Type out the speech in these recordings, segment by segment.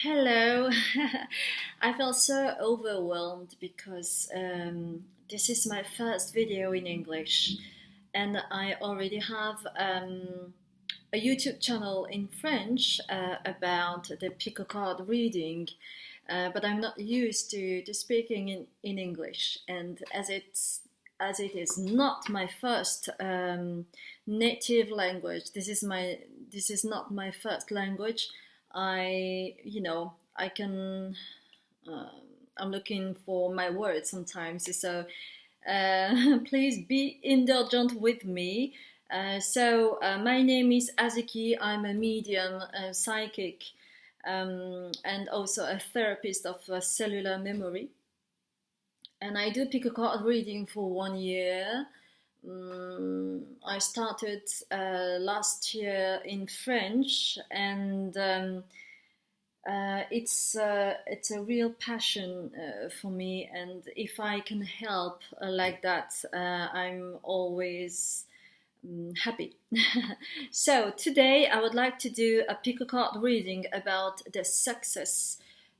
Hello. I felt so overwhelmed because this is my first video in English, and I already have a YouTube channel in French about the pico card reading, but I'm not used to speaking in English, and as it is not my first native language, this is not my first language. I can. Uh, I'm looking for my words sometimes, so please be indulgent with me. My name is Azuki. I'm a medium, a psychic, and also a therapist of cellular memory. And I do pick a card reading for 1 year. I started last year in French, and it's a real passion for me. And if I can help like that, I'm always happy. So today I would like to do a pick a card reading about the success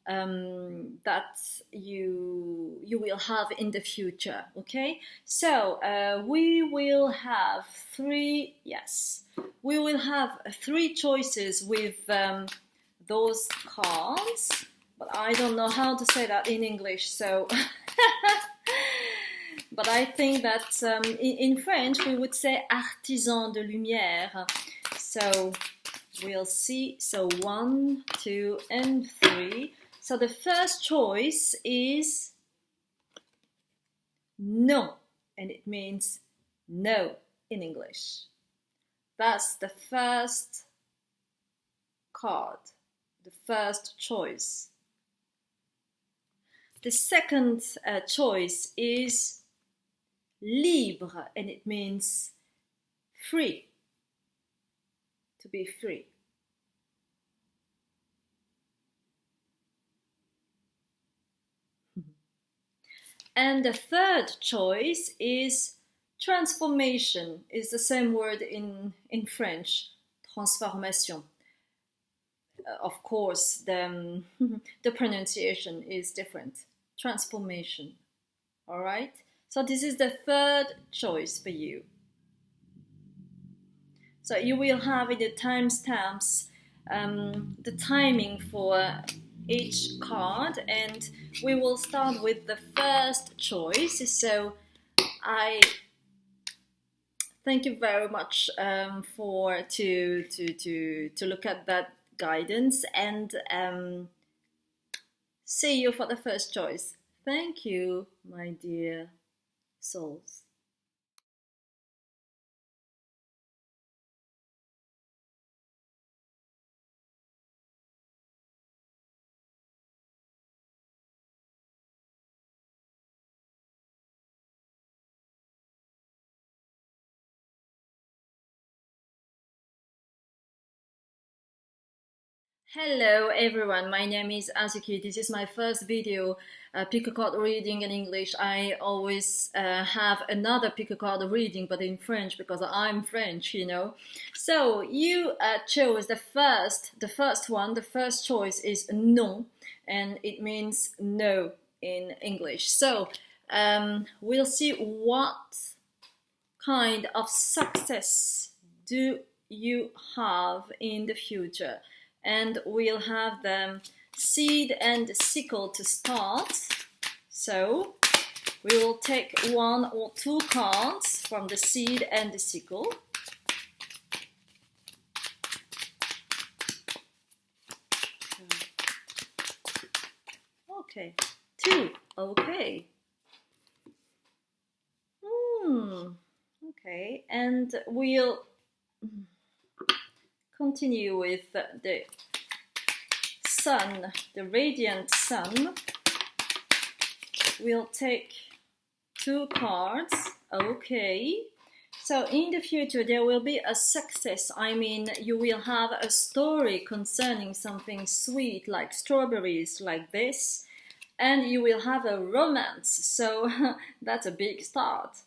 that you will have in the future. Okay, so we will have three choices with those cards, but I don't know how to say that in English, so but I think that in French we would say artisan de lumière. So we'll see. So 1, 2, and 3. So the first choice is non, and it means no in English. That's the first card, the first choice. The second choice is libre, and it means free, to be free. And the third choice is transformation. Is the same word in French, transformation. Of course, the pronunciation is different. Transformation. All right? So this is the third choice for you. So you will have in the timestamps the timing for each card, and we will start with the first choice. So I thank you very much for to look at that guidance, and see you for the first choice. Thank you, my dear souls. Hello everyone, my name is Azuki. This is my first video pick a card reading in English. I always have another pick a card reading, but in French, because I'm French, you know. So you chose the first one. The first choice is non, and it means no in English. So we'll see what kind of success do you have in the future. And we'll have the seed and the sickle to start. So we will take 1 or 2 cards from the seed and the sickle. Okay, 2. Okay. Okay, and we'll continue with the sun, the radiant sun. We'll take 2 cards. Okay. So in the future there will be a success. I mean, you will have a story concerning something sweet like strawberries, like this, and you will have a romance. So that's a big start.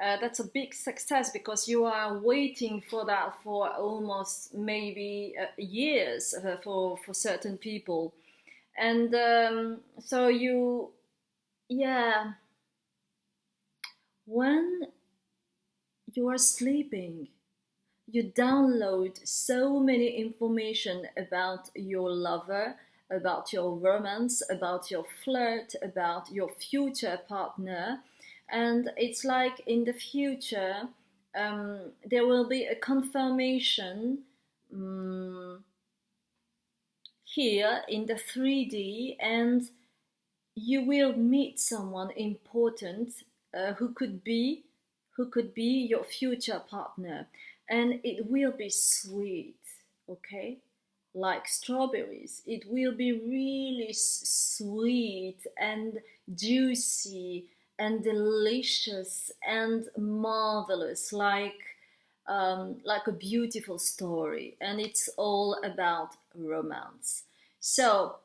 That's a big success, because you are waiting for that for almost maybe years for certain people. And so you, yeah, when you are sleeping, you download so many information about your lover, about your romance, about your flirt, about your future partner. And it's like in the future, there will be a confirmation here in the 3D, and you will meet someone important who could be your future partner, and it will be sweet, okay, like strawberries. It will be really sweet and juicy and delicious and marvelous, like a beautiful story, and it's all about romance. So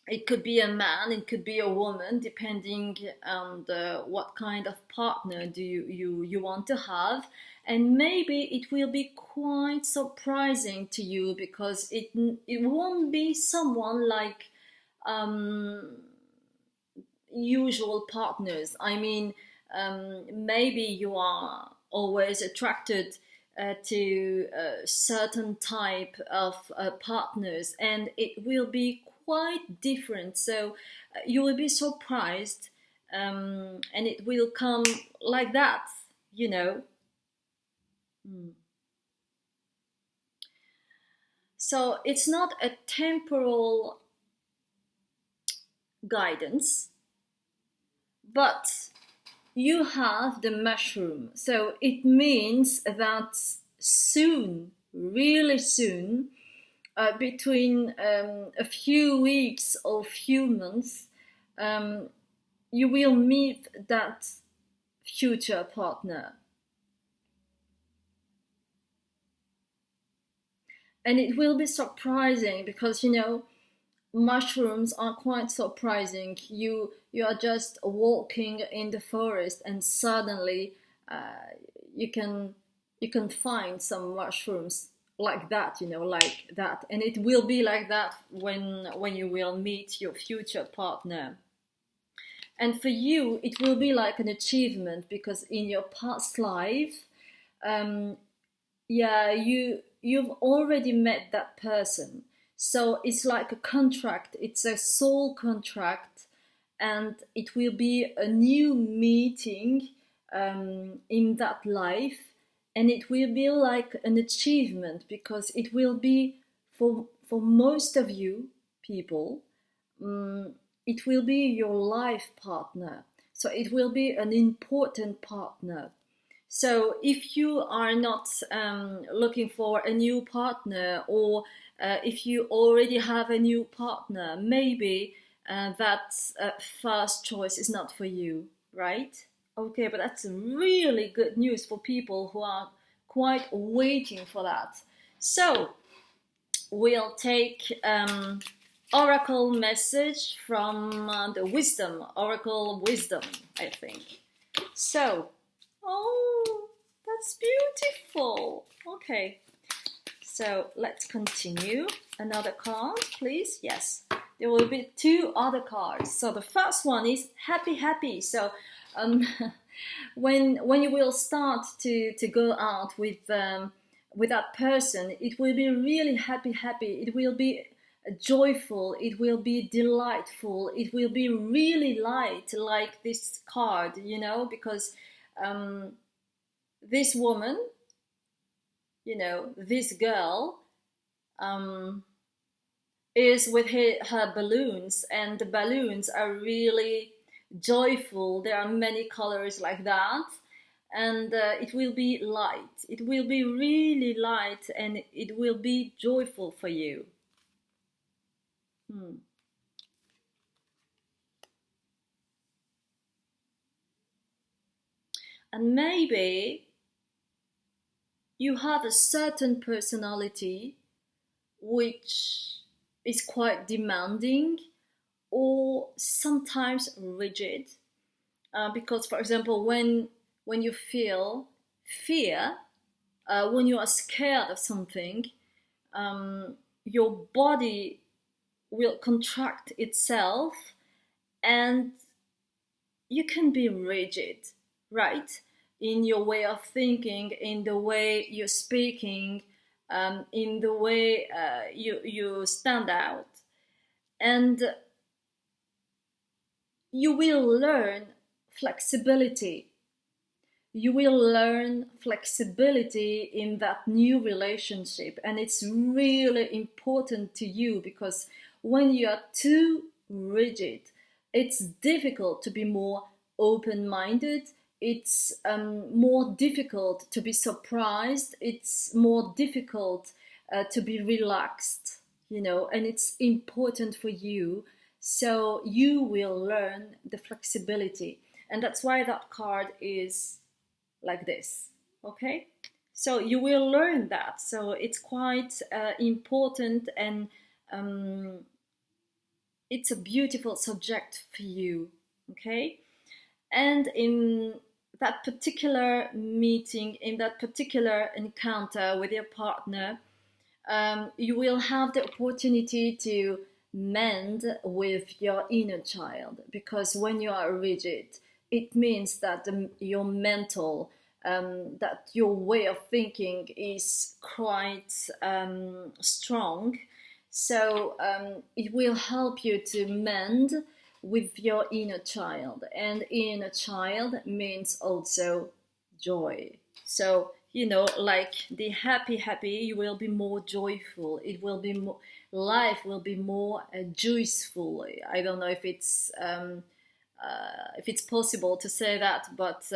it could be a man, it could be a woman, depending on what kind of partner do you want to have. And maybe it will be quite surprising to you, because it won't be someone like usual partners. I mean, maybe you are always attracted to a certain type of partners, and it will be quite different. So you will be surprised, and it will come like that, you know. Mm. So it's not a temporal guidance, but you have the mushroom. So it means that soon, really soon, between a few weeks or few months, you will meet that future partner. And it will be surprising, because mushrooms are quite surprising. You are just walking in the forest, and suddenly you can find some mushrooms like that, like that. And it will be like that when you will meet your future partner. And for you, it will be like an achievement, because in your past life, yeah, you've already met that person. So it's like a contract, it's a soul contract, and it will be a new meeting in that life. And it will be like an achievement, because it will be, for most of you people, it will be your life partner. So it will be an important partner. So if you are not looking for a new partner, or if you already have a new partner, maybe that first choice is not for you, right? Okay, but that's really good news for people who are quite waiting for that. So we'll take oracle message from the wisdom, oracle wisdom, I think. So, oh, that's beautiful. Okay, so let's continue. Another card, please. Yes, there will be two other cards. So the first one is happy, happy. So when you will start to go out with that person, it will be really happy, happy. It will be joyful, it will be delightful, it will be really light, like this card, because this woman, this girl, is with her balloons, and the balloons are really joyful. There are many colors like that, and it will be light. It will be really light, and it will be joyful for you. And maybe you have a certain personality which is quite demanding, or sometimes rigid, because, for example, when you feel fear, when you are scared of something, your body will contract itself, and you can be rigid, right? In your way of thinking, in the way you're speaking, in the way you stand out. And you will learn flexibility. You will learn flexibility in that new relationship. And it's really important to you, because when you are too rigid, it's difficult to be more open-minded. It's more difficult to be surprised. It's more difficult to be relaxed, and it's important for you. So you will learn the flexibility. And that's why that card is like this. Okay? So you will learn that. So it's quite important, and it's a beautiful subject for you. Okay? And in that particular meeting, in that particular encounter with your partner, you will have the opportunity to mend with your inner child, because when you are rigid, it means that your mental, that your way of thinking is quite strong. So it will help you to mend with your inner child, and inner child means also joy. So like the happy, you will be more joyful. It will be more, life will be more joyful. I don't know if it's possible to say that, but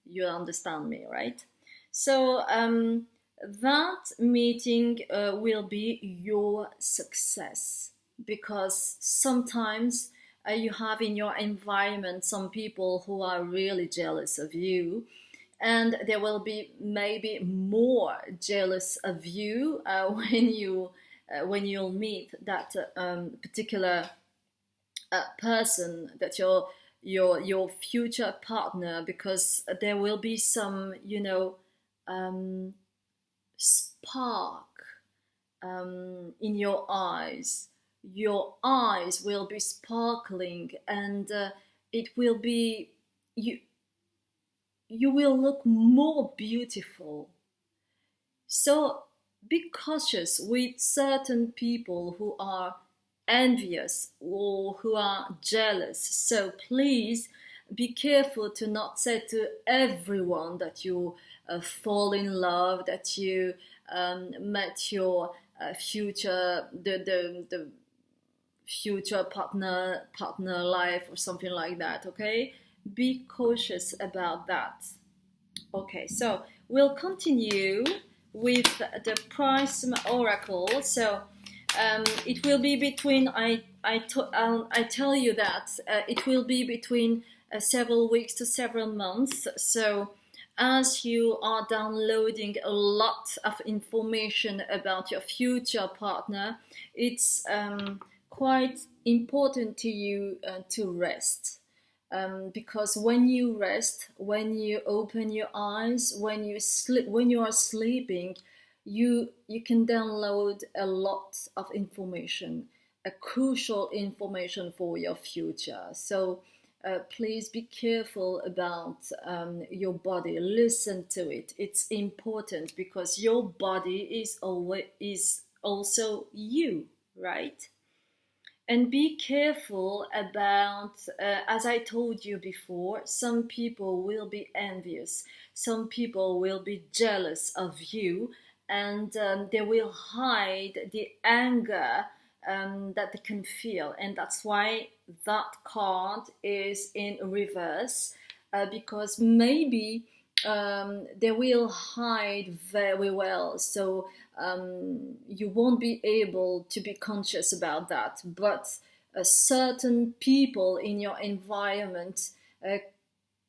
you understand me, right? So that meeting will be your success, because sometimes you have in your environment some people who are really jealous of you, and there will be maybe more jealous of you when you'll meet that particular person, that your future partner, because there will be some spark in your eyes. Your eyes will be sparkling, and it will be you will look more beautiful. So be cautious with certain people who are envious or who are jealous. So please be careful to not say to everyone that you fall in love, that you met your future the future partner life or something like that. Okay, be cautious about that. Okay, so we'll continue with the Prism Oracle. So it will be between, I tell you that it will be between several weeks to several months. So as you are downloading a lot of information about your future partner, it's quite important to you to rest. Because when you rest, when you open your eyes, when you sleep, when you are sleeping, you can download a lot of information, a crucial information for your future. So please be careful about your body. Listen to it. It's important, because your body is also you, right? And be careful about, as I told you before, some people will be envious, some people will be jealous of you, and they will hide the anger that they can feel. And that's why that card is in reverse, because maybe they will hide very well. So you won't be able to be conscious about that. But certain people in your environment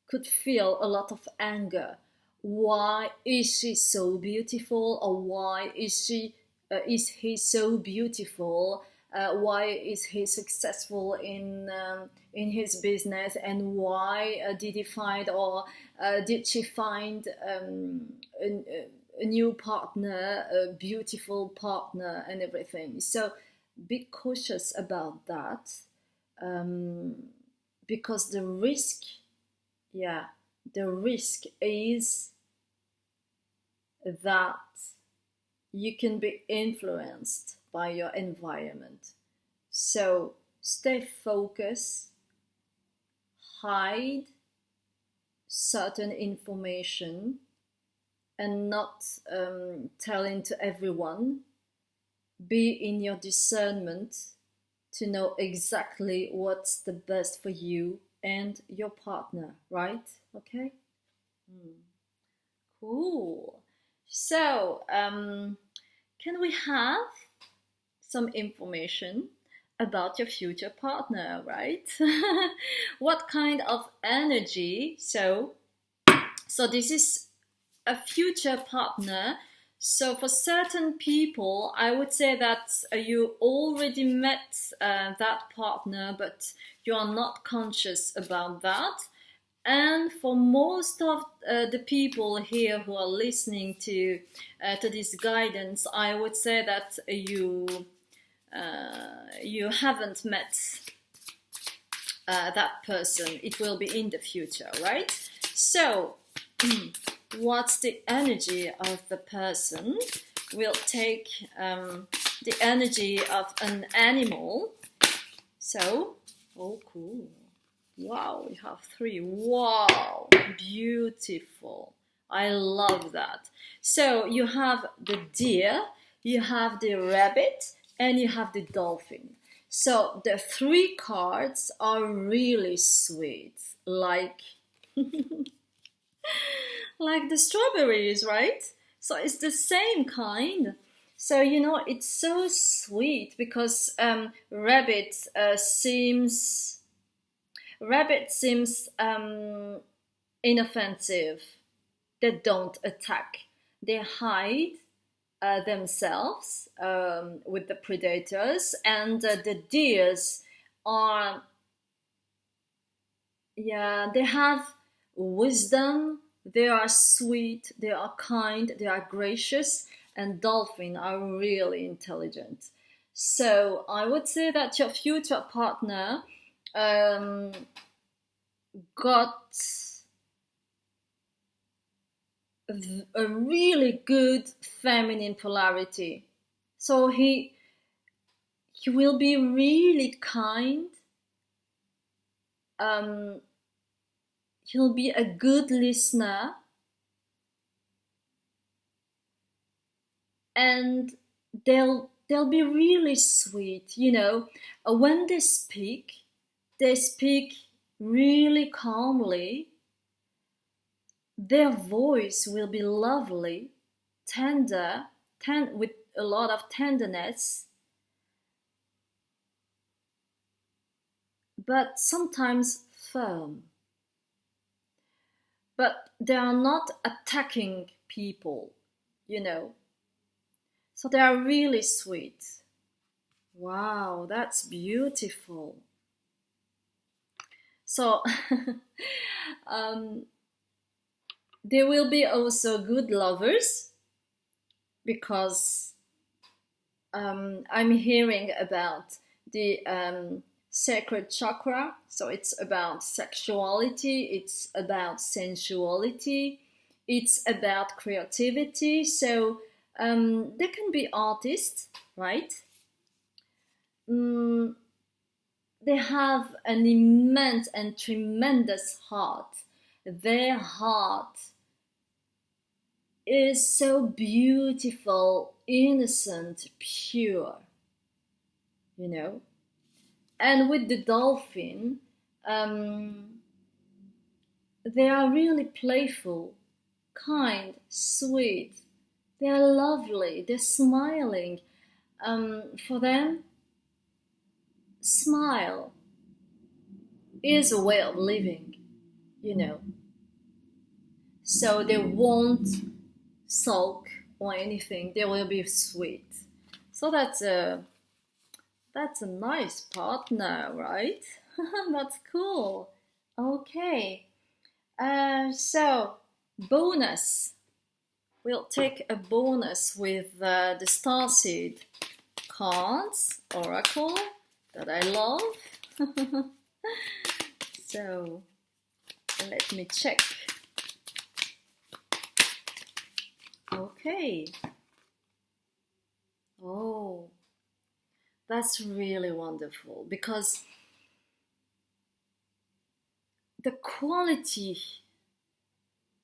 could feel a lot of anger. Why is she so beautiful? Or why is he so beautiful? Why is he successful in his business? And why did he find, or did she find a new partner, a beautiful partner, and everything? So be cautious about that, because the risk is that you can be influenced by your environment. So stay focused, hide certain information, and not telling to everyone. Be in your discernment to know exactly what's the best for you and your partner, right? Okay? Cool. So, can we have some information about your future partner, right? What kind of energy? So this is a future partner. So for certain people, I would say that you already met that partner, but you are not conscious about that. And for most of the people here who are listening to this guidance, I would say that you haven't met that person. It will be in the future, right? So what's the energy of the person? We'll take the energy of an animal. So, oh cool. Wow, we have 3. Wow, beautiful. I love that. So you have the deer, you have the rabbit, and you have the dolphin. So the 3 cards are really sweet, like like the strawberries, right? So it's the same kind. So it's so sweet because rabbit seems inoffensive. They don't attack. They hide themselves with the predators, and the deers are, they have wisdom, they are sweet, they are kind, they are gracious, and dolphins are really intelligent. So I would say that your future partner got a really good feminine polarity. So he will be really kind. He'll be a good listener, and they'll be really sweet. When they speak really calmly. Their voice will be lovely, tender, with a lot of tenderness, but sometimes firm. But they are not attacking people, So they are really sweet. Wow, that's beautiful. So they will be also good lovers, because I'm hearing about the sacred chakra. So it's about sexuality, it's about sensuality, it's about creativity. So they can be artists, right? They have an immense and tremendous heart. Their heart is so beautiful, innocent, pure, And with the dolphin, they are really playful, kind, sweet. They are lovely, they're smiling. For them, smile is a way of living, So they won't sulk or anything. They will be sweet. So that's a nice partner, right? That's cool. Okay. So bonus. We'll take a bonus with the starseed cards, oracle, that I love. So let me check. Okay. Oh, that's really wonderful, because the quality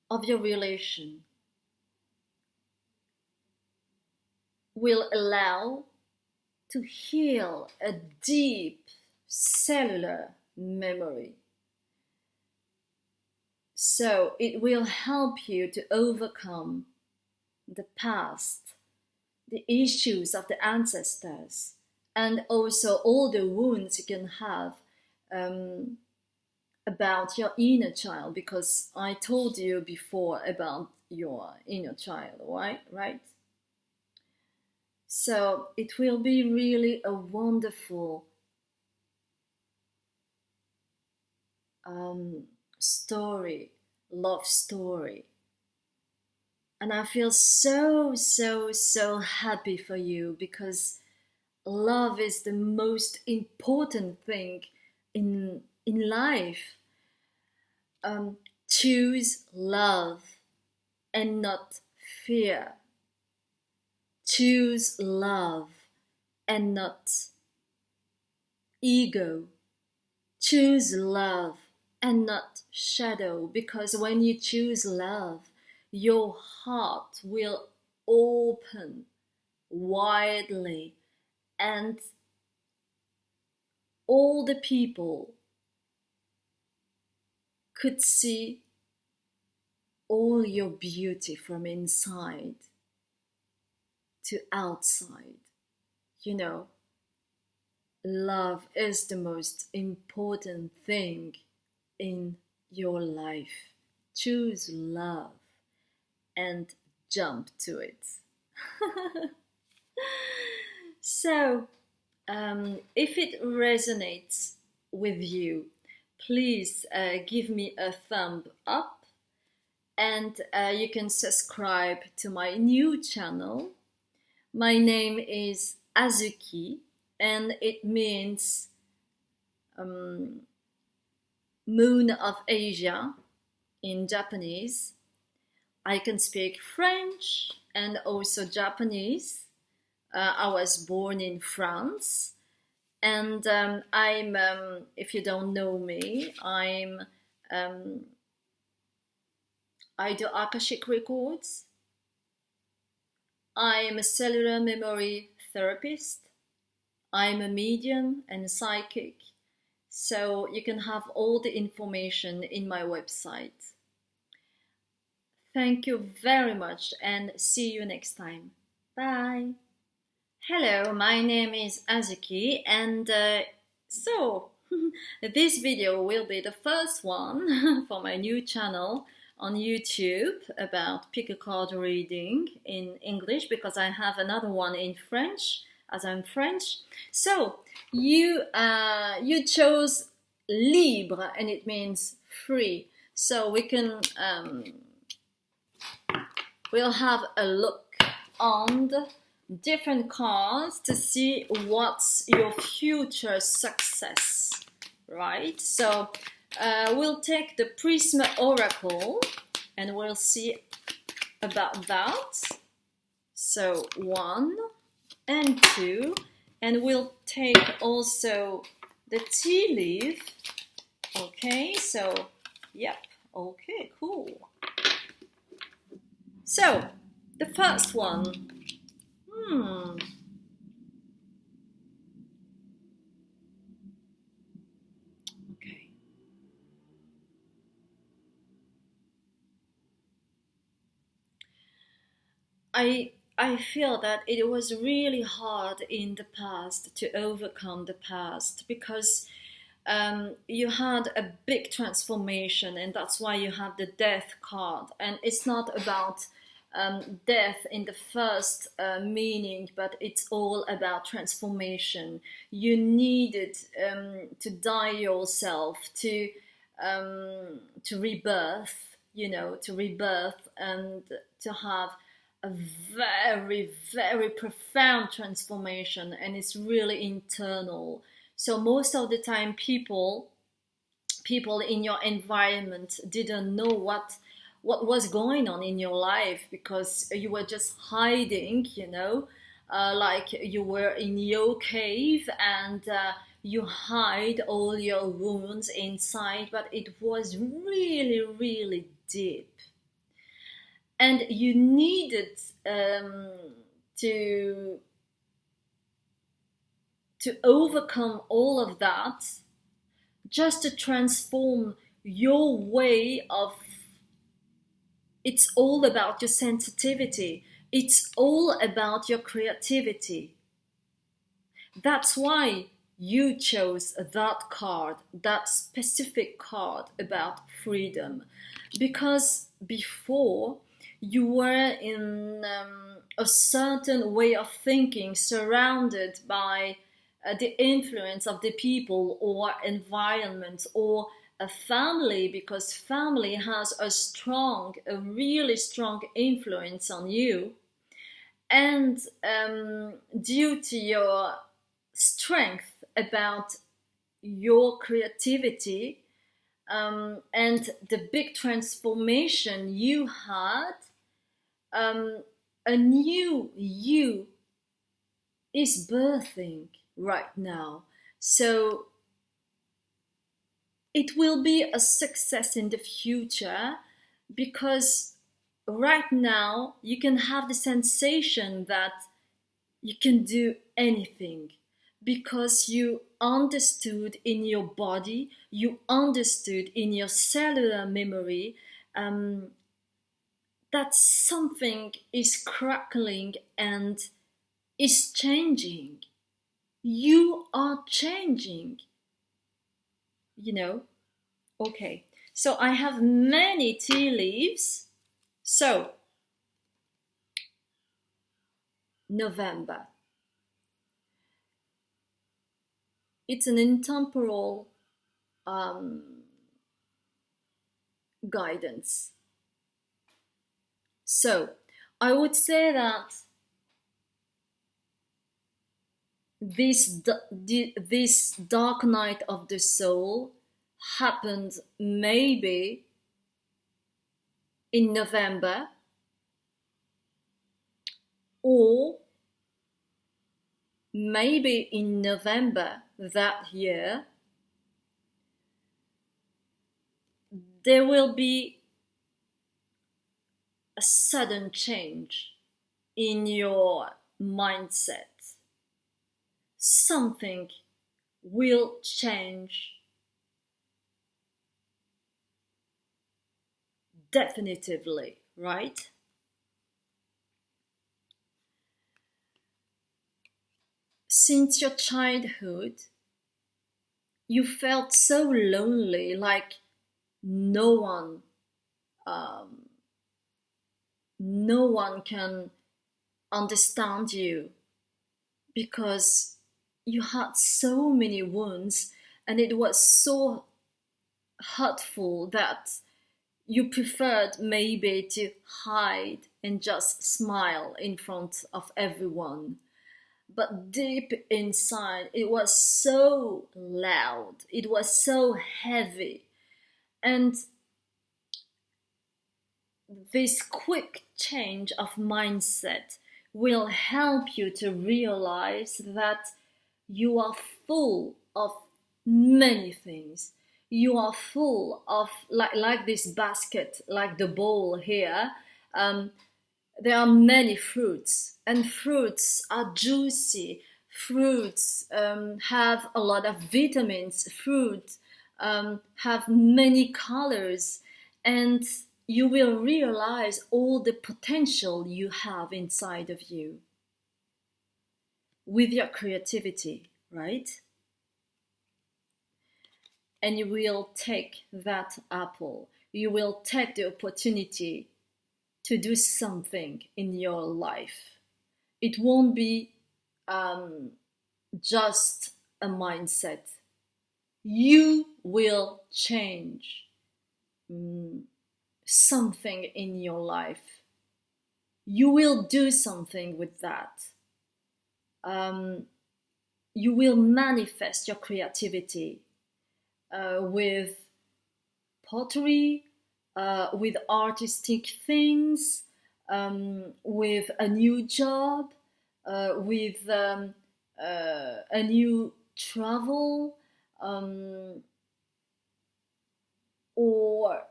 of your relation will allow to heal a deep cellular memory. So it will help you to overcome the past, the issues of the ancestors, and also all the wounds you can have about your inner child, because I told you before about your inner child, right? So it will be really a wonderful story, love story. And I feel so happy for you, because love is the most important thing in life. Choose love and not fear. Choose love and not ego. Choose love and not shadow, because when you choose love, your heart will open widely, and all the people could see all your beauty from inside to outside. You know, love is the most important thing in your life. Choose love and jump to it. So, if it resonates with you, please give me a thumb up, and you can subscribe to my new channel. My name is Azuki, and it means Moon of Asia in Japanese. I can speak French and also Japanese. I was born in France, and I'm, if you don't know me, I do Akashic records. I'm a cellular memory therapist. I'm a medium and a psychic. So you can have all the information in my website. Thank you very much, and see you next time. Bye. Hello, my name is Azuki, and so this video will be the first one for my new channel on YouTube about pick a card reading in English, because I have another one in French, as I'm French. So you chose libre, and it means free. So we can we'll have a look on the different cards to see what's your future success, right? So we'll take the Prism Oracle and we'll see about that. So 1 and 2, and we'll take also the tea leaf. Okay, so yep, okay, cool. So the first one, okay. I feel that it was really hard in the past to overcome the past, because you had a big transformation, and that's why you have the death card. And it's not about death in the first meaning, but it's all about transformation. You needed to die yourself to rebirth, you know, to rebirth and to have a very, very profound transformation, and it's really internal. So most of the time people in your environment didn't know what was going on in your life, because you were just hiding, like you were in your cave, and you hide all your wounds inside, but it was really, really deep, and you needed to overcome all of that, just to transform your way of. It's all about your sensitivity. It's all about your creativity. That's why you chose that card, that specific card about freedom. Because before, you were in a certain way of thinking, surrounded by the influence of the people or environment or a family, because family has a really strong influence on you. And due to your strength about your creativity, and the big transformation you had, a new you is birthing right now. So it will be a success in the future, because right now you can have the sensation that you can do anything, because you understood in your body, you understood in your cellular memory, that something is crackling and is changing. You are changing. Okay, so I have many tea leaves. So November, it's an intemporal guidance. So I would say that this dark night of the soul happened maybe in November, or maybe in November that year. There will be a sudden change in your mindset. Something will change definitively, right? Since your childhood, you felt so lonely, like no one can understand you, because you had so many wounds, and it was so hurtful that you preferred maybe to hide and just smile in front of everyone. But deep inside, it was so loud, it was so heavy. And this quick change of mindset will help you to realize that you are full of many things. You are full of, like this basket, like the bowl here. There are many fruits, and fruits are juicy. Fruits have a lot of vitamins. Fruits have many colors, and you will realize all the potential you have inside of you with your creativity, right? And you will take that apple. You will take the opportunity to do something in your life. It won't be just a mindset. You will change something in your life. you will do something with that. You will manifest your creativity with pottery, with artistic things, with a new job, with a new travel, or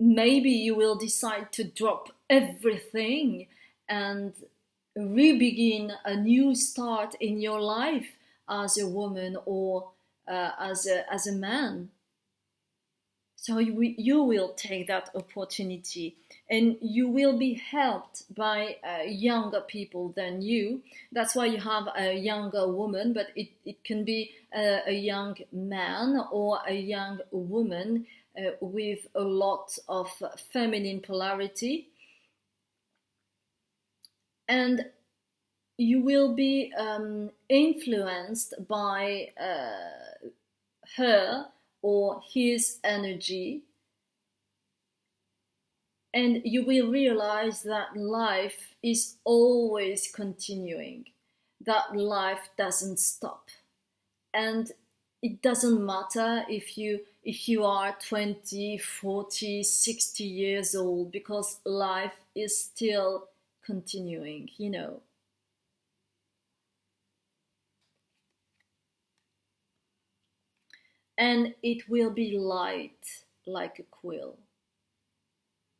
maybe you will decide to drop everything and re-begin a new start in your life as a woman or as a man. So you will take that opportunity, and you will be helped by younger people than you. That's why you have a younger woman, but it can be a young man or a young woman with a lot of feminine polarity. And you will be influenced by her or his energy, and you will realize that life is always continuing, that life doesn't stop. And it doesn't matter if you are 20, 40, 60 years old, because life is still continuing, you know. And it will be light like a quill.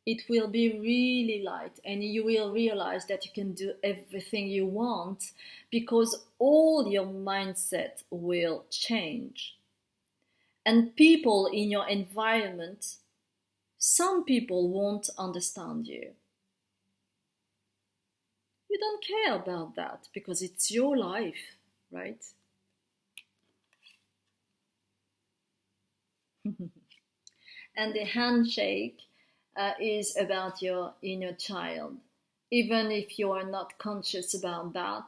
It will be really light, and you will realize that you can do everything you want because all your mindset will change. And people in your environment, some people won't understand you. You don't care about that because it's your life, right? And the handshake is about your inner child. Even if you are not conscious about that,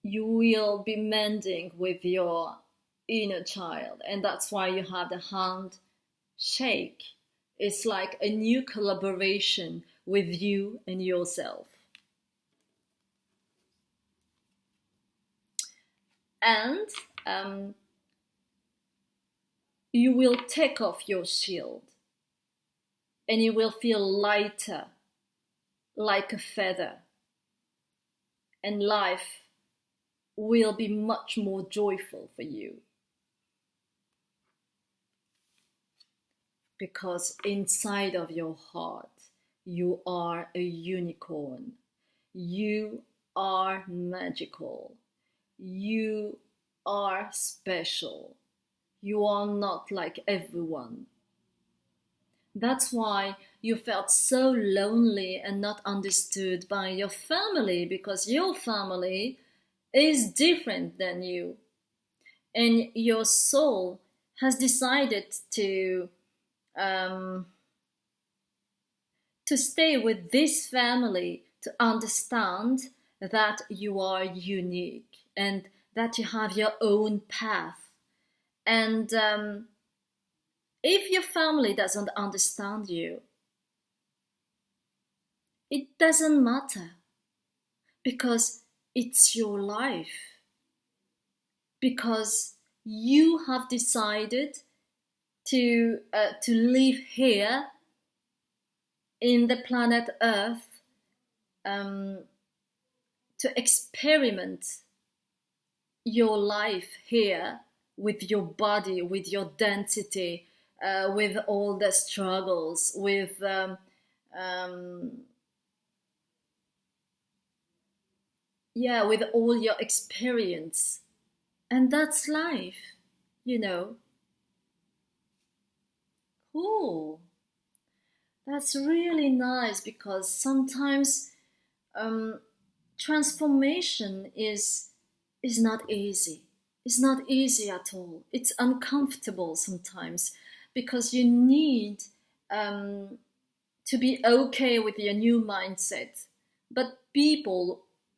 you will be mending with your inner child. And that's why you have the hand shake. It's like a new collaboration with you and yourself. And you will take off your shield and you will feel lighter, like a feather. And life will be much more joyful for you. Because inside of your heart, you are a unicorn. You are magical. You are special. You are not like everyone. That's why you felt so lonely and not understood by your family, because your family is different than you. And your soul has decided to stay with this family, to understand that you are unique and that you have your own path. And if your family doesn't understand you, it doesn't matter, because it's your life. Because you have decided to live here in the planet Earth, to experiment your life here with your body, with your density, with all the struggles, with with all your experience. And that's life, you know. Cool. That's really nice, because sometimes transformation is not easy. It's not easy at all. It's uncomfortable sometimes, because you need to be okay with your new mindset. But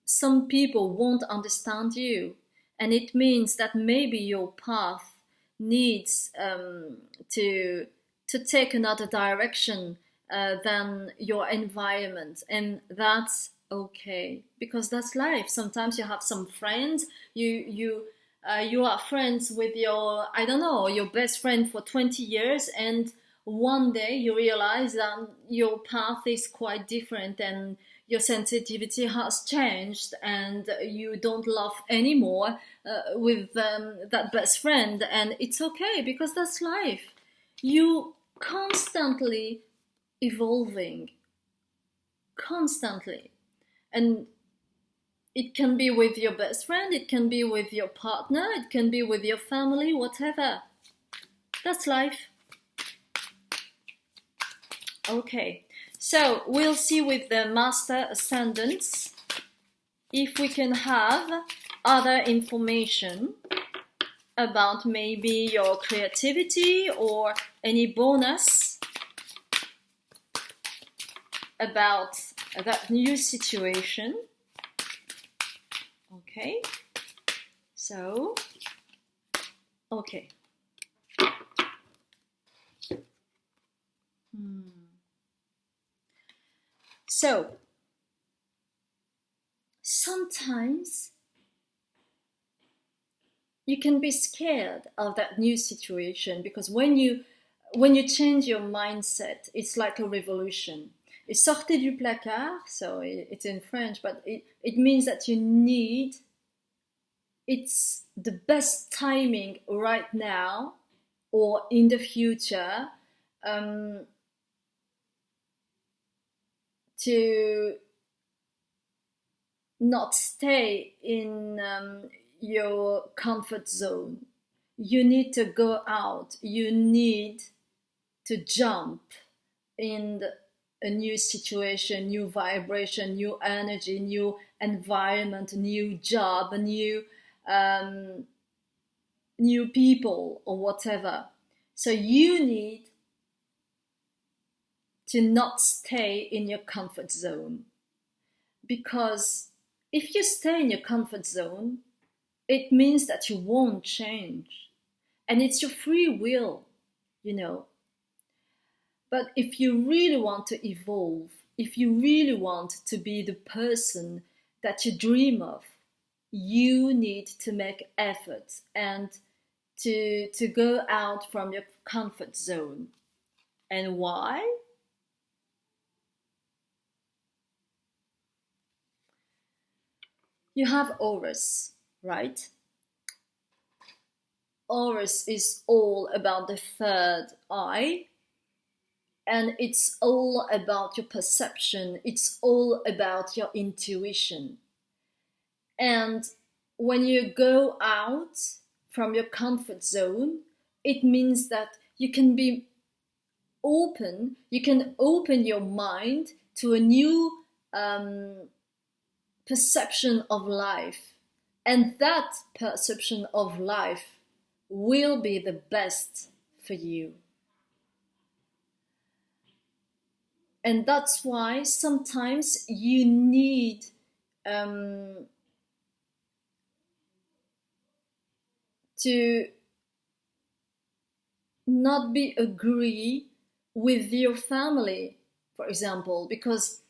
some people won't understand you, and it means that maybe your path needs to take another direction, than your environment, and that's okay, because that's life. Sometimes you have some friends, you are friends with your, I don't know, your best friend for 20 years, and one day you realize that your path is quite different and your sensitivity has changed and you don't love anymore with that best friend, and it's okay, because that's life. You constantly evolving, constantly. And it can be with your best friend, it can be with your partner, it can be with your family, whatever. That's life. Okay, so we'll see with the Master Ascendants if we can have other information about maybe your creativity or any bonus about that new situation. Okay, so, okay. So, sometimes you can be scared of that new situation, because when you change your mindset, it's like a revolution. Et sortez du placard, so it's in French, but it means that you need, it's the best timing right now or in the future to not stay in your comfort zone. You need to go out. You need to jump in a new situation, new vibration, new energy, new environment, new job, new people or whatever. So you need to not stay in your comfort zone, because if you stay in your comfort zone, it means that you won't change, and it's your free will, you know. But if you really want to evolve, if you really want to be the person that you dream of, you need to make efforts and to go out from your comfort zone. And why? You have auras, right? Auras is all about the third eye, and it's all about your perception, it's all about your intuition. And when you go out from your comfort zone, it means that you can be open, you can open your mind to a new perception of life. And that perception of life will be the best for you. And that's why sometimes you need to not be agree with your family, for example, because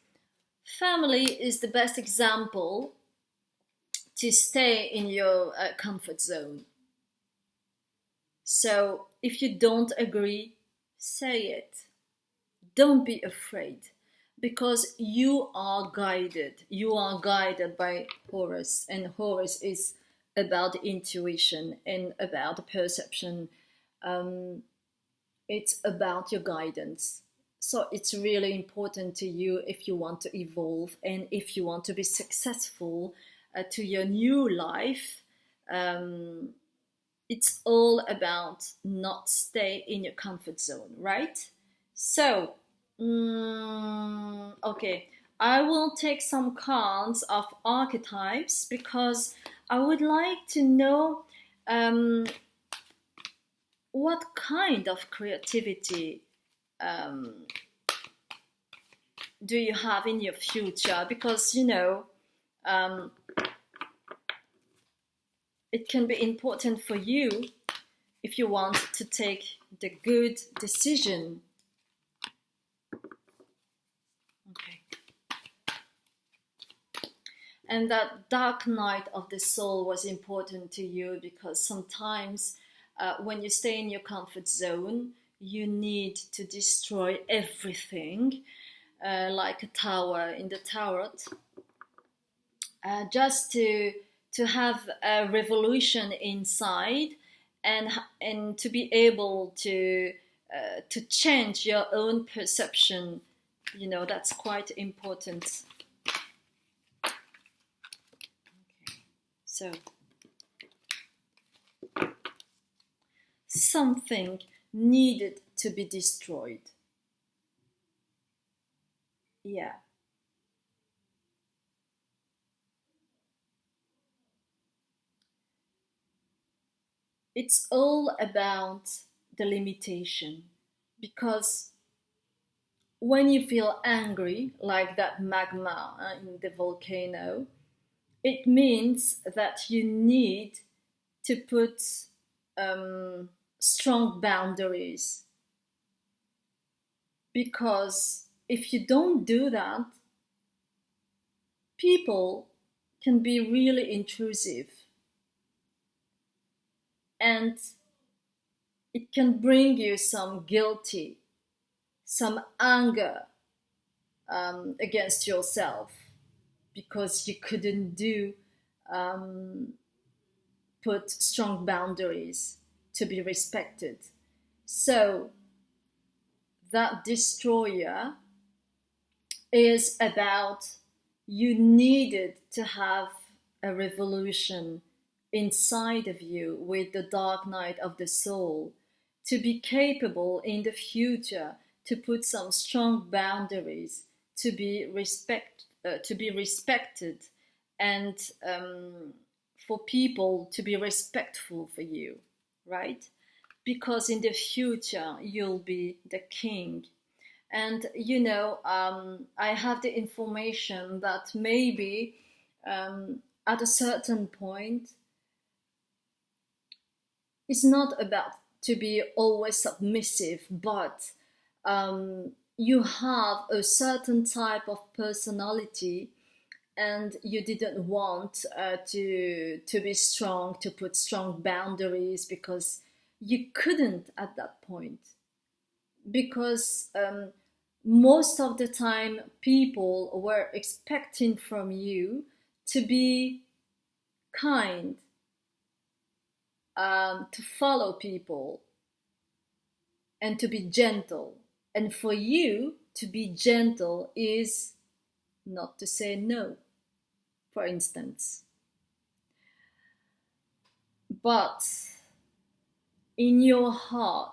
family is the best example to stay in your comfort zone. So if you don't agree, say it. Don't be afraid, because you are guided. You are guided by Horus, and Horus is about intuition and about the perception. It's about your guidance. So it's really important to you if you want to evolve and if you want to be successful to your new life. It's all about not stay in your comfort zone, right? So, okay, I will take some cards of archetypes because I would like to know what kind of creativity do you have in your future, because you know it can be important for you if you want to take the good decision. And that dark night of the soul was important to you because sometimes when you stay in your comfort zone, you need to destroy everything, like a tower in the tarot, just to have a revolution inside, and to be able to change your own perception. You know, that's quite important. So something needed to be destroyed. Yeah. It's all about the limitation, because when you feel angry, like that magma in the volcano, it means that you need to put strong boundaries. Because if you don't do that, people can be really intrusive, and it can bring you some guilty, some anger against yourself because you couldn't put strong boundaries to be respected. So that destroyer is about, you needed to have a revolution inside of you with the dark night of the soul to be capable in the future to put some strong boundaries, to be respected, and for people to be respectful for you, right? Because in the future you'll be the king. And you know, I have the information that maybe at a certain point, it's not about to be always submissive, but you have a certain type of personality, and you didn't want to be strong, to put strong boundaries, because you couldn't at that point. Because most of the time people were expecting from you to be kind, to follow people, and to be gentle. And for you to be gentle is not to say no, for instance. But in your heart,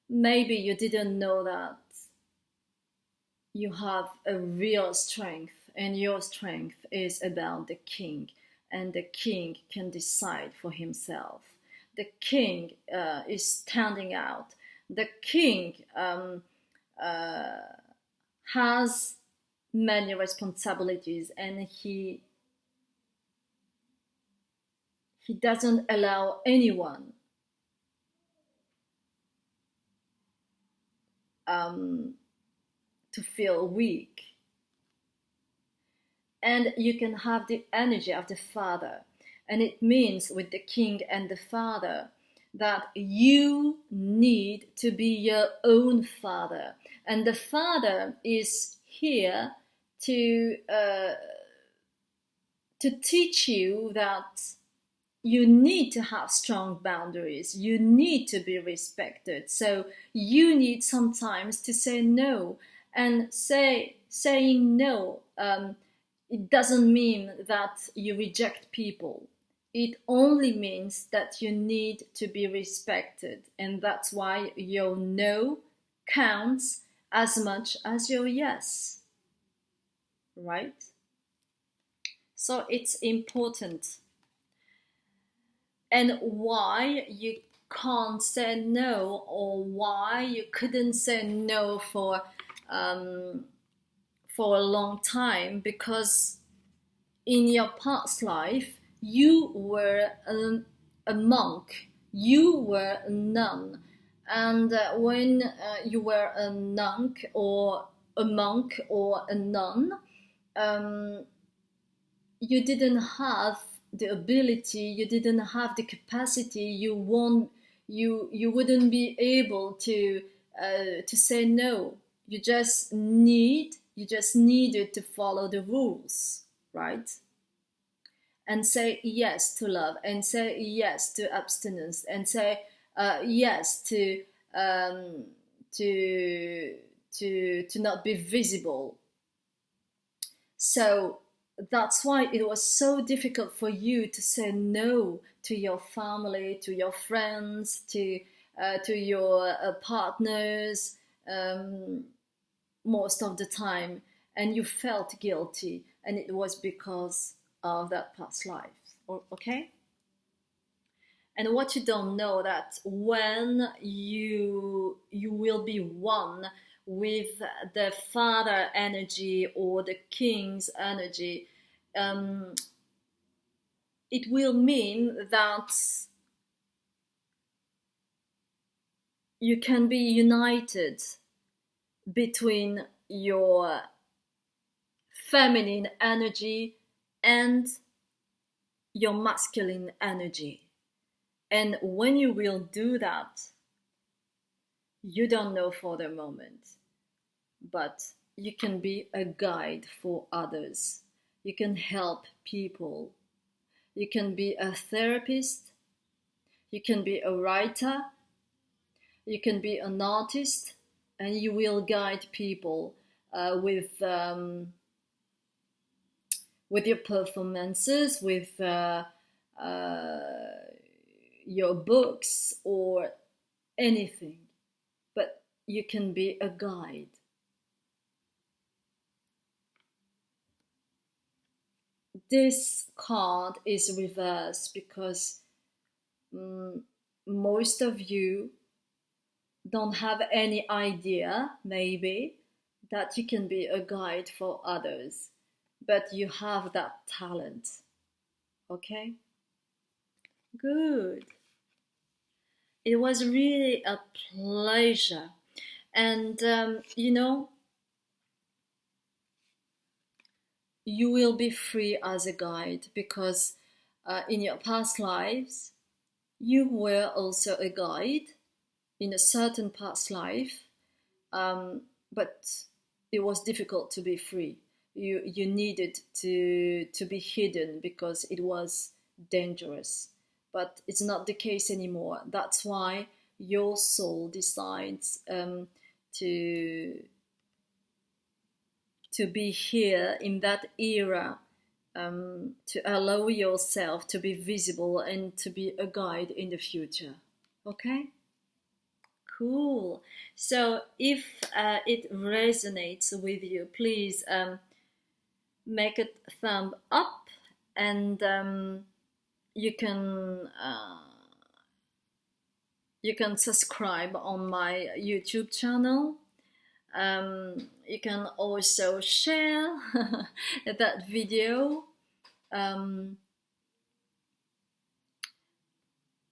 maybe you didn't know that you have a real strength, and your strength is about the king, and the king can decide for himself. The king is standing out. The king has many responsibilities, and he doesn't allow anyone to feel weak. And you can have the energy of the father, and it means with the king and the father that you need to be your own father, and the father is here to teach you that you need to have strong boundaries, you need to be respected. So you need sometimes to say no, and saying no, it doesn't mean that you reject people. It only means that you need to be respected, and that's why your no counts as much as your yes, right? So it's important. And why you can't say no, or why you couldn't say no for a long time, because in your past life you were a monk, you were a nun, and when you were a monk or a monk or a nun, you didn't have the ability, you didn't have the capacity, you wouldn't be able to say no. You just needed to follow the rules, right? And say yes to love, and say yes to abstinence, and say yes to not be visible. So that's why it was so difficult for you to say no to your family, to your friends, to your partners, most of the time, and you felt guilty, and it was because of that past life. Okay? And what you don't know, that when you will be one with the father energy or the king's energy, it will mean that you can be united between your feminine energy and your masculine energy. And when you will do that, you don't know for the moment, but you can be a guide for others. You can help people. You can be a therapist. You can be a writer. You can be an artist, and you will guide people with your performances, with your books or anything, but you can be a guide. This card is reversed because most of you don't have any idea, maybe, that you can be a guide for others, but you have that talent. Okay? Good. It was really a pleasure. And, you will be free as a guide because in your past lives, you were also a guide in a certain past life, but it was difficult to be free. You needed to be hidden because it was dangerous. But it's not the case anymore. That's why your soul decides to be here in that era, to allow yourself to be visible and to be a guide in the future. Okay? Cool. So if it resonates with you, please make a thumb up, and you can subscribe on my YouTube channel. You can also share that video.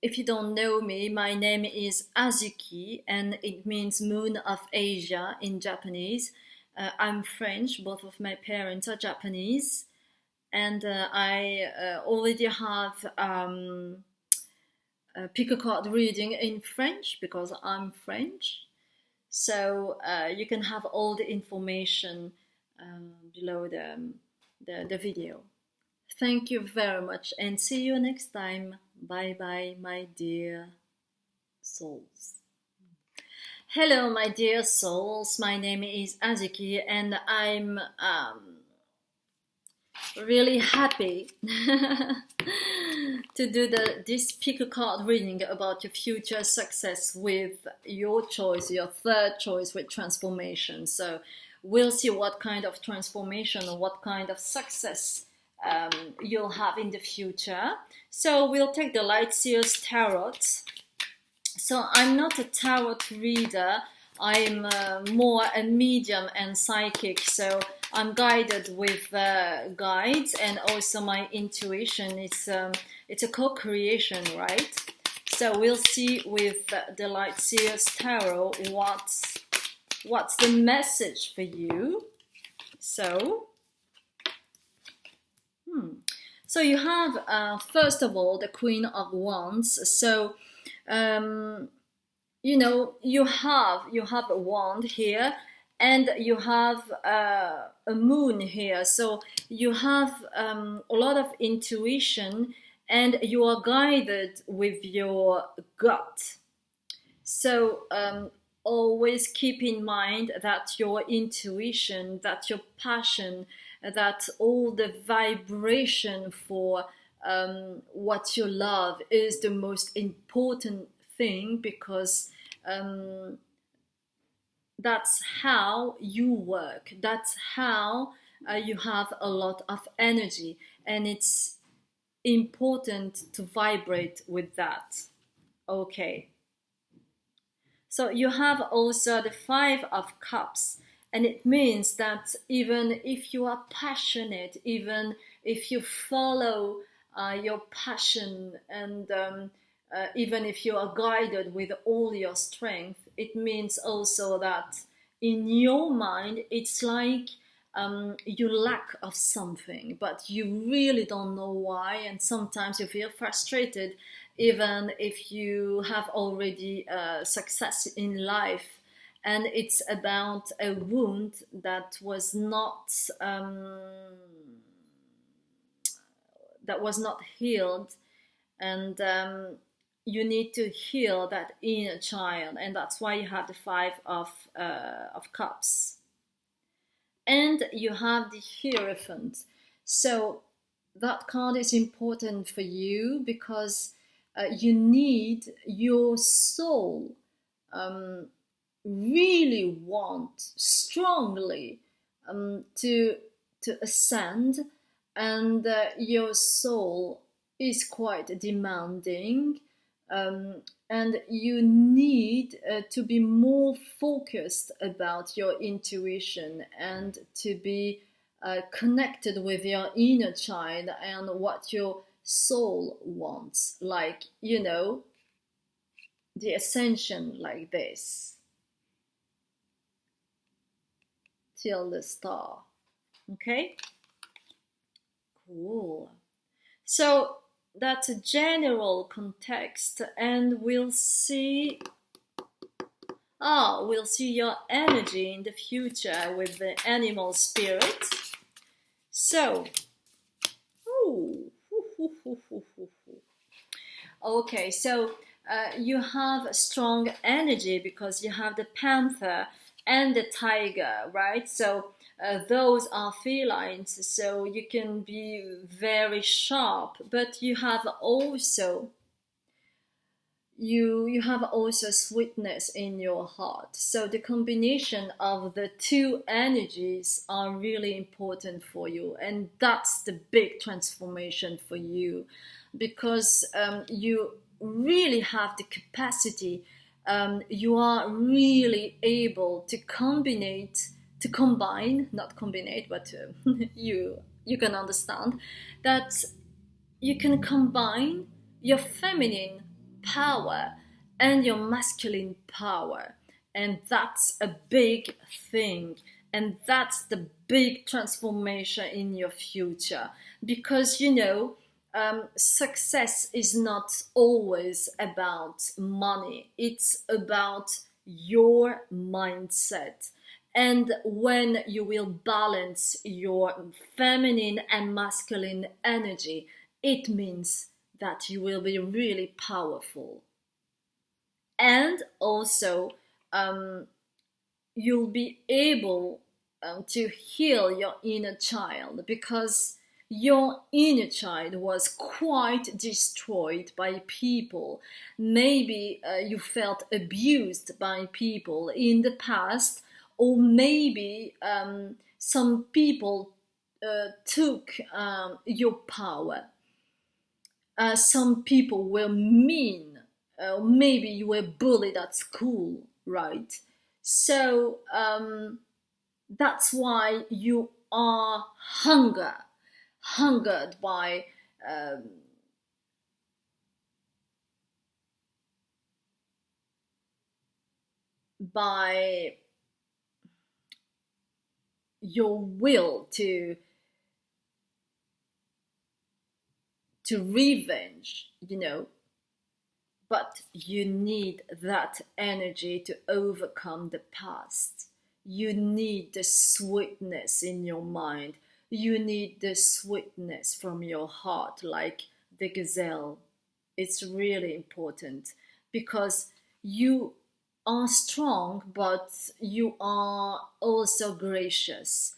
If you don't know me, my name is Azuki, and it means Moon of Asia in Japanese. I'm French, both of my parents are Japanese, and I already have pick a card reading in French because I'm French. So you can have all the information below the video. Thank you very much, and see you next time. Bye bye, my dear souls. Hello, my dear souls. My name is Azuki, and I'm really happy to do this pick a card reading about your future success with your choice, your third choice with transformation. So we'll see what kind of transformation or what kind of success you'll have in the future. So we'll take the Light Seers Tarot. So I'm not a tarot reader. I'm more a medium and psychic. So I'm guided with guides, and also my intuition. It's a co-creation, right? So we'll see with the Light Seers Tarot what what's the message for you? So, so you have, first of all, the Queen of Wands. So, you know, you have a wand here, and you have a moon here. So you have a lot of intuition, and you are guided with your gut. So always keep in mind that your intuition, that your passion, that all the vibration for what you love is the most important thing, because that's how you work. That's how you have a lot of energy, and it's important to vibrate with that. Okay. So you have also the Five of Cups, and it means that even if you are passionate, even if you follow your passion, and even if you are guided with all your strength, it means also that in your mind it's like you lack of something, but you really don't know why, and sometimes you feel frustrated even if you have already success in life, and it's about a wound that was not healed, and you need to heal that inner child, and that's why you have the Five of Cups, and you have the Hierophant. So that card is important for you because you need your soul really want strongly to ascend, and your soul is quite demanding, and you need to be more focused about your intuition, and to be connected with your inner child and what your soul wants, like, you know, the ascension, like this, till the star. Okay, cool. So that's a general context, and we'll see your energy in the future with the animal spirit. So okay, so you have a strong energy because you have the panther and the tiger, right? So those are felines, so you can be very sharp, but you have also sweetness in your heart. So the combination of the two energies are really important for you, and that's the big transformation for you, because you really have the capacity, you are really able to combine, not combine, but you can understand that you can combine your feminine power and your masculine power, and that's a big thing, and that's the big transformation in your future, because you know, success is not always about money, it's about your mindset. And when you will balance your feminine and masculine energy, it means that you will be really powerful. And also, you'll be able to heal your inner child, because your inner child was quite destroyed by people. Maybe you felt abused by people in the past, or maybe some people took your power. Some people were mean. Maybe you were bullied at school, right? So that's why you are hungered um, by your will to revenge, but you need that energy to overcome the past. You need the sweetness in your mind. You need the sweetness from your heart, like the gazelle. It's really important because you are strong, but you are also gracious.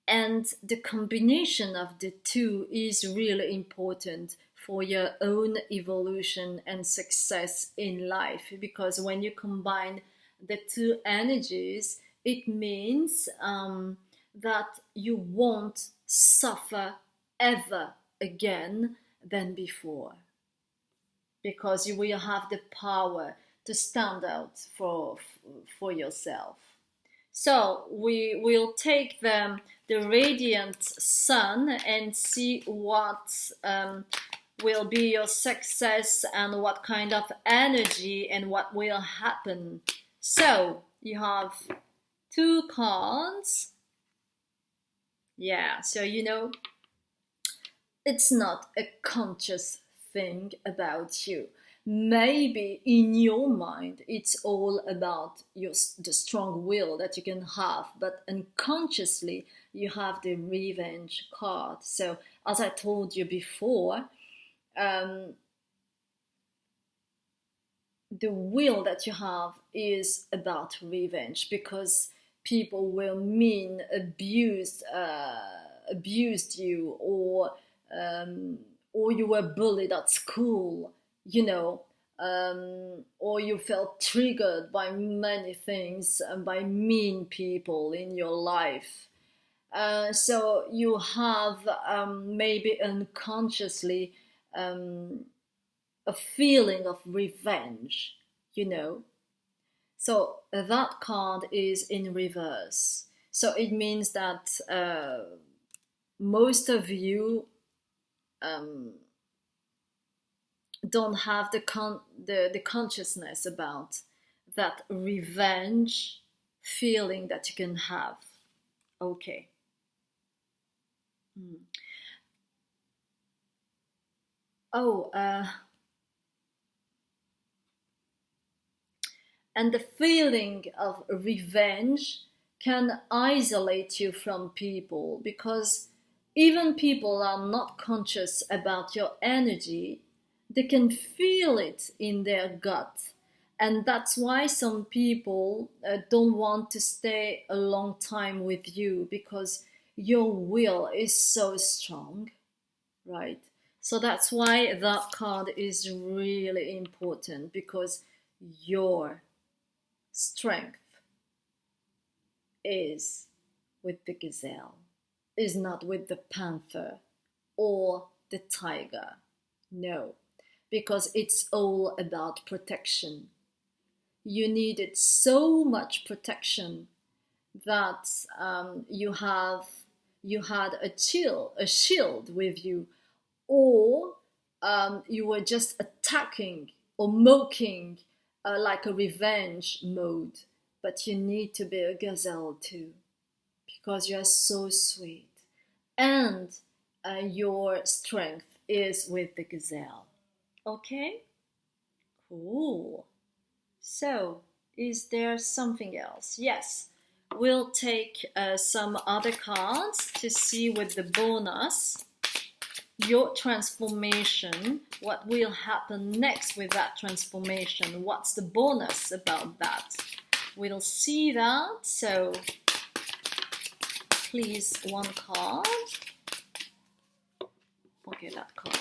And the combination of the two is really important for your own evolution and success in life, because when you combine the two energies, it means that you won't suffer ever again than before, because you will have the power to stand out for yourself. So we will take the radiant sun and see what will be your success and what kind of energy and what will happen. So you have 2 cards. Yeah, so it's not a conscious thing about you. Maybe in your mind it's all about the strong will that you can have, but unconsciously you have the revenge card. So as I told you before, the will that you have is about revenge, because people will abused you, or you were bullied at school, or you felt triggered by many things and by mean people in your life. So you have maybe unconsciously a feeling of revenge, So that card is in reverse. So it means that most of you don't have the consciousness about that revenge feeling that you can have. Okay. And the feeling of revenge can isolate you from people, because even people are not conscious about your energy, they can feel it in their gut. And that's why some people don't want to stay a long time with you, because your will is so strong, right? So that's why that card is really important, because your strength is with the gazelle, is not with the panther or the tiger. No, because it's all about protection. You needed so much protection that you had a shield with you, or you were just attacking or mocking like a revenge mode. But you need to be a gazelle too, because you are so sweet, and your strength is with the gazelle. Okay? Cool. So, is there something else? Yes. We'll take some other cards to see with the bonus your transformation, what will happen next with that transformation, what's the bonus about that. We'll see that. So please, 1 card. Okay, that card.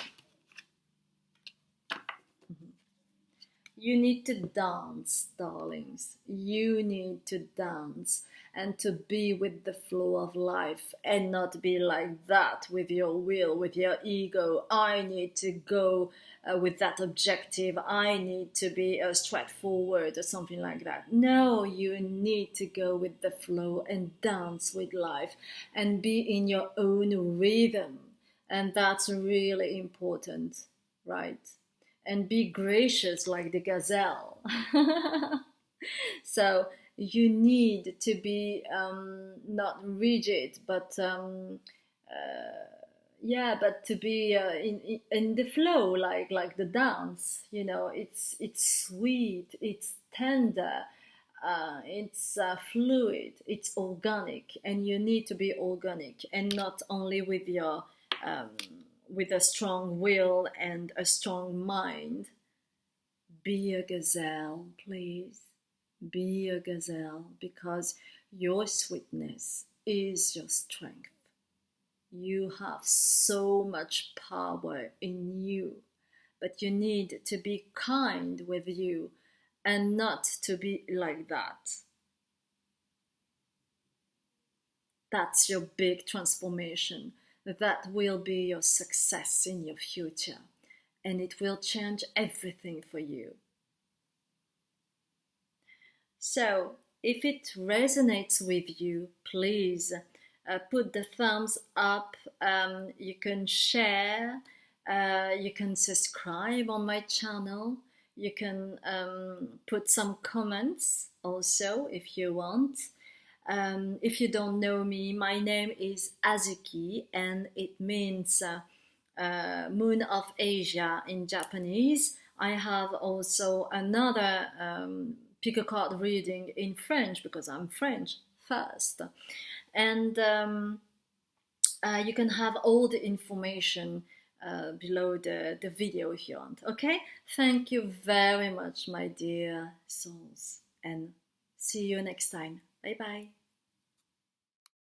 You need to dance, darlings. You need to dance and to be with the flow of life, and not be like that with your will, with your ego. I need to go with that objective. I need to be straightforward or something like that. No, you need to go with the flow and dance with life and be in your own rhythm. And that's really important, right? And be gracious like the gazelle. So you need to be not rigid, but yeah, but to be in the flow, like the dance. You know, it's sweet, it's tender, it's fluid, it's organic, and you need to be organic, and not only with your with a strong will and a strong mind. Be a gazelle, please. Be a gazelle, because your sweetness is your strength. You have so much power in you, but you need to be kind with you and not to be like that. That's your big transformation. That will be your success in your future, and it will change everything for you. So, if it resonates with you, please put the thumbs up. You can share, you can subscribe on my channel, you can put some comments also if you want. If you don't know me, my name is Azuki, and it means Moon of Asia in Japanese. I have also another pick card reading in French, because I'm French first. And you can have all the information below the video if you want. Okay? Thank you very much, my dear souls, and see you next time. Bye bye.